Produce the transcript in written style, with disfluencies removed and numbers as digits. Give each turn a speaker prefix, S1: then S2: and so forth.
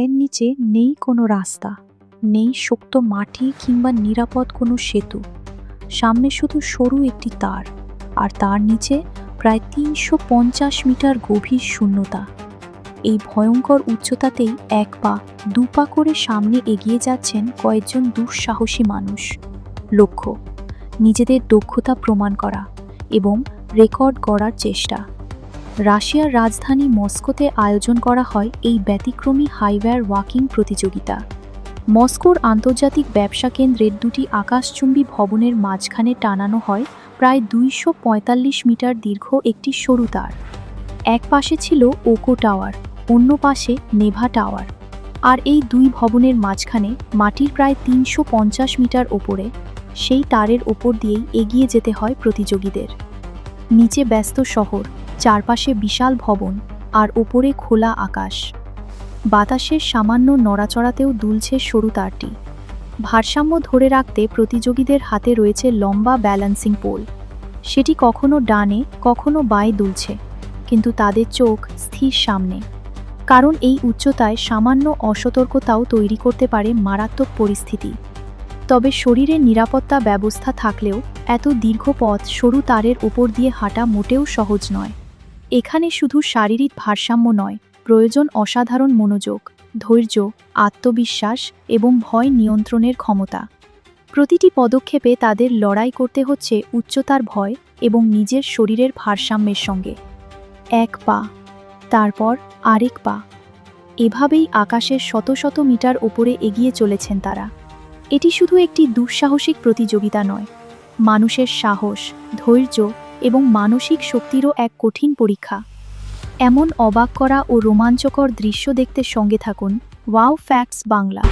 S1: পায়ের নিচে নেই কোনো রাস্তা, নেই শক্ত মাটি কিংবা নিরাপদ কোনো সেতু। সামনে শুধু সরু একটি তার, আর তার নিচে প্রায় ৩৫০ মিটার গভীর শূন্যতা। এই ভয়ঙ্কর উচ্চতাতেই এক পা দু পা করে সামনে এগিয়ে যাচ্ছেন কয়েকজন দুঃসাহসী মানুষ। লক্ষ্য, নিজেদের দক্ষতা প্রমাণ করা এবং রেকর্ড গড়ার চেষ্টা। রাশিয়ার রাজধানী মস্কোতে আয়োজন করা হয় এই ব্যতিক্রমী হাইওয়্যার ওয়াকিং প্রতিযোগিতা। মস্কোর আন্তর্জাতিক ব্যবসা কেন্দ্রের দুটি আকাশচুম্বী ভবনের মাঝখানে টানানো হয় প্রায় ২৪৫ মিটার দীর্ঘ একটি সরু তার। এক পাশে ছিল ওকো টাওয়ার, অন্য পাশে নেভা টাওয়ার। আর এই দুই ভবনের মাঝখানে মাটির প্রায় ৩৫০ মিটার ওপরে সেই তারের ওপর দিয়েই এগিয়ে যেতে হয় প্রতিযোগীদের। নিচে ব্যস্ত শহর, চারপাশে বিশাল ভবন, আর ওপরে খোলা আকাশ। বাতাসের সামান্য নড়াচড়াতেও দুলছে সরু তারটি। ভারসাম্য ধরে রাখতে প্রতিযোগীদের হাতে রয়েছে লম্বা ব্যালেন্সিং পোল। সেটি কখনো ডানে কখনো বাঁয়ে দুলছে, কিন্তু তাদের চোখ স্থির সামনে। কারণ এই উচ্চতায় সামান্য অসতর্কতাও তৈরি করতে পারে মারাত্মক পরিস্থিতি। তবে শরীরের নিরাপত্তা ব্যবস্থা থাকলেও এত দীর্ঘ পথ সরু তারের ওপর দিয়ে হাঁটা মোটেও সহজ নয়। এখানে শুধু শারীরিক ভারসাম্য নয়, প্রয়োজন অসাধারণ মনোযোগ, ধৈর্য, আত্মবিশ্বাস এবং ভয় নিয়ন্ত্রণের ক্ষমতা। প্রতিটি পদক্ষেপে তাদের লড়াই করতে হচ্ছে উচ্চতার ভয় এবং নিজের শরীরের ভারসাম্যের সঙ্গে। এক পা, তারপর আরেক পা, এভাবেই আকাশের শত শত মিটার ওপরে এগিয়ে চলেছেন তারা। এটি শুধু একটি দুঃসাহসিক প্রতিযোগিতা নয়, মানুষের সাহস, ধৈর্য এবং মানসিক শক্তিরও এক কঠিন পরীক্ষা। এমন অবাক করা ও রোমাঞ্চকর দৃশ্য দেখতে সঙ্গে থাকুন ওয়াও ফ্যাক্টস বাংলা।